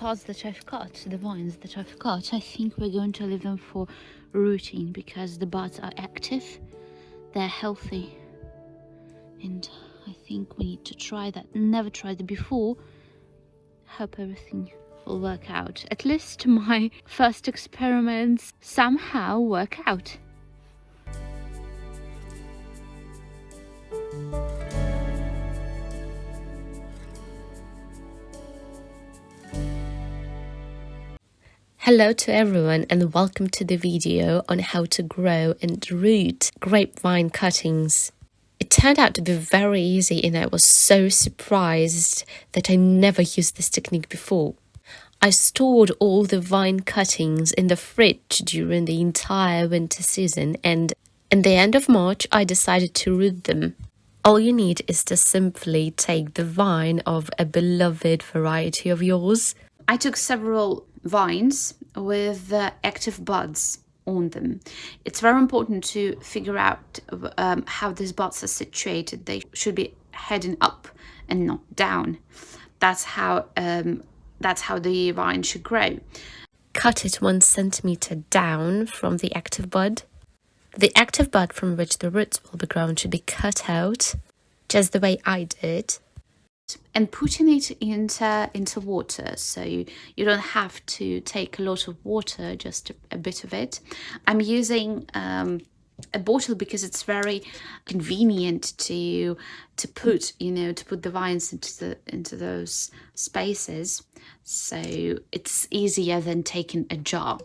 pods that I've got, the vines that I've got, I think we're going to leave them for rooting because the buds are active, they're healthy, and I think we need to try that. Never tried it before. Hope everything will work out. At least my first experiments somehow work out. Hello to everyone and welcome to the video on how to grow and root grapevine cuttings. It turned out to be very easy and I was so surprised that I never used this technique before. I stored all the vine cuttings in the fridge during the entire winter season, and in the end of March I decided to root them. All you need is to simply take the vine of a beloved variety of yours. I took several vines with active buds on them. It's very important to figure out how these buds are situated. They should be heading up and not down. That's how the vine should grow. Cut it 1 centimeter down from the active bud. The active bud from which the roots will be grown should be cut out, just the way I did. And putting it into water, so you don't have to take a lot of water, just a bit of it. I'm using a bottle because it's very convenient to put the vines into those spaces, so it's easier than taking a jar.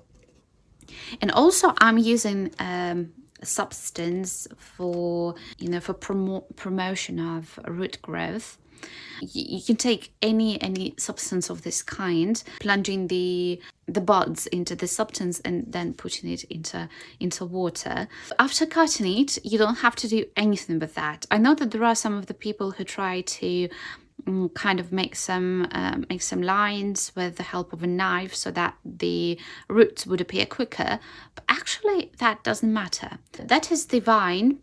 And also I'm using a substance for promotion of root growth. You can take any substance of this kind, plunging the buds into the substance and then putting it into water. After cutting it, you don't have to do anything with that. I know that there are some of the people who try to kind of make some lines with the help of a knife so that the roots would appear quicker, but actually that doesn't matter. That is the vine.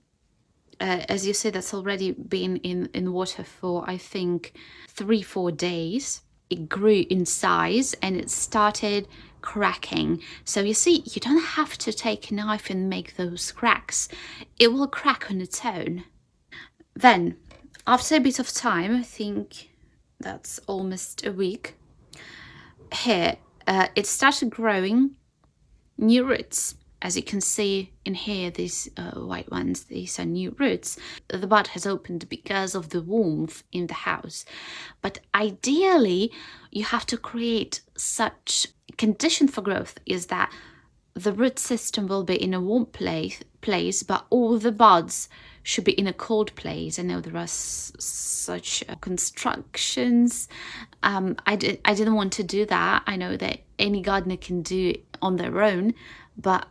As you see, that's already been in water for, I think, 3-4 days. It grew in size and it started cracking. So you see, you don't have to take a knife and make those cracks. It will crack on its own. Then, after a bit of time, I think that's almost a week, here, it started growing new roots. As you can see in here, these white ones, these are new roots. The bud has opened because of the warmth in the house. But ideally, you have to create such condition for growth is that the root system will be in a warm place, but all the buds should be in a cold place. I know there are such constructions. I didn't want to do that. I know that any gardener can do it on their own, but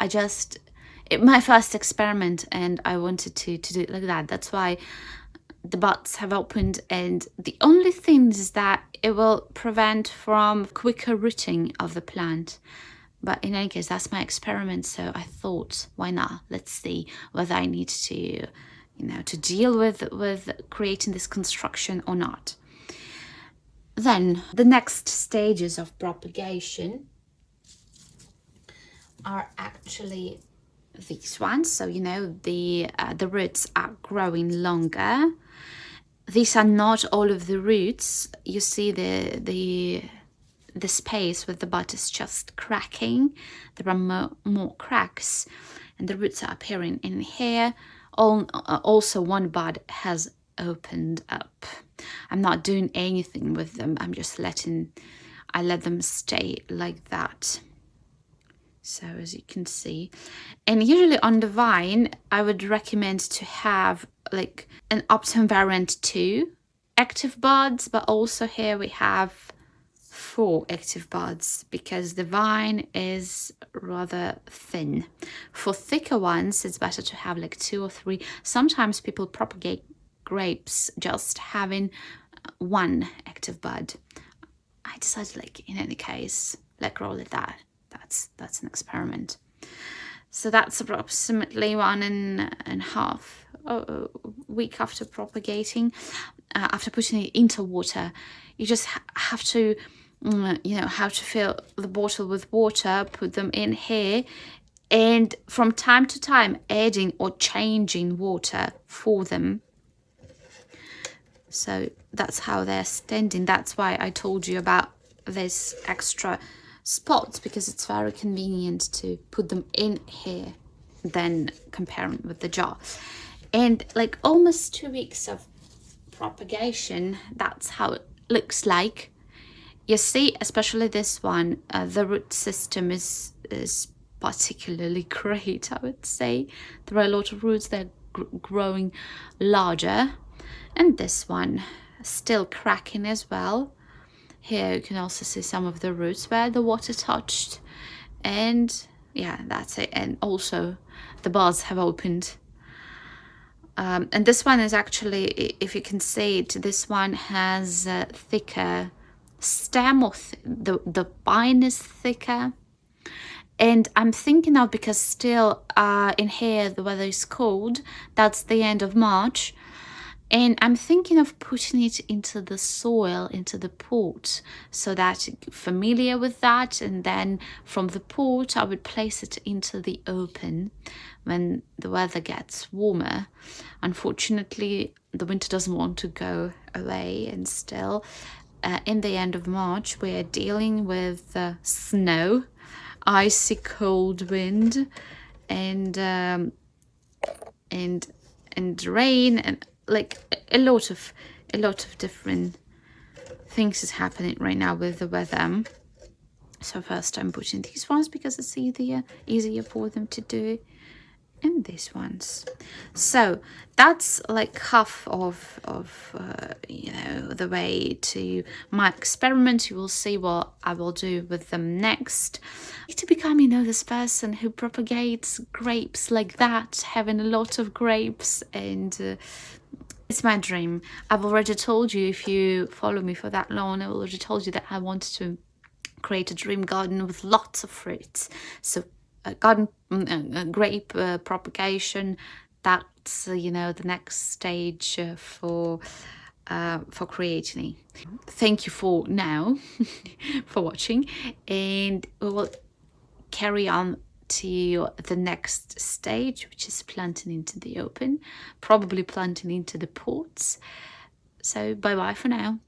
my first experiment and I wanted to do it like that. That's why the buds have opened, and the only thing is that it will prevent from quicker rooting of the plant. But in any case, that's my experiment, so I thought, why not? Let's see whether I need to deal with creating this construction or not. Then the next stages of propagation are actually these ones. So the roots are growing longer. These are not all of the roots. You see the space with the bud is just cracking. There are more cracks, and the roots are appearing in here. Also, one bud has opened up. I'm not doing anything with them. I'm just let them stay like that. So as you can see, and usually on the vine, I would recommend to have like an Optimum variant 2 active buds, but also here we have 4 active buds because the vine is rather thin. For thicker ones, it's better to have like 2 or 3. Sometimes people propagate grapes just having 1 active bud. I decided, like, in any case, let's roll it that. That's an experiment. So that's approximately 1.5 week after propagating. After putting it into water, you just have to you know, how to fill the bottle with water, put them in here, and from time to time adding or changing water for them. So that's how they're standing. That's why I told you about this extra spots, because it's very convenient to put them in here than comparing with the jar. And like almost 2 weeks of propagation, that's how it looks like. You see, especially this one, the root system is particularly great, I would say. There are a lot of roots that are growing larger. And this one still cracking as well. Here you can also see some of the roots where the water touched. And yeah, that's it. And also the buds have opened. And this one is actually, if you can see it, this one has a thicker stem, or the vine is thicker. And I'm thinking of, because still in here the weather is cold, that's the end of March, and I'm thinking of putting it into the soil, into the pot, so that familiar with that, and then from the pot I would place it into the open when the weather gets warmer. Unfortunately, the winter doesn't want to go away, and still in the end of March we are dealing with snow, icy cold wind, and rain, and like a lot of different things is happening right now with the weather. So first I'm putting these ones because it's easier for them to do, and these ones. So that's like half of you know, the way to my experiment. You will see what I will do with them next. To become, you know, this person who propagates grapes like that, having a lot of grapes, and it's my dream. I've already told you, if you follow me for that long, I've already told you that I want to create a dream garden with lots of fruits. So grape propagation, that's you know, the next stage for creating it. Thank you for now for watching, and we will carry on to the next stage, which is planting into the open, probably planting into the pots. So bye bye for now.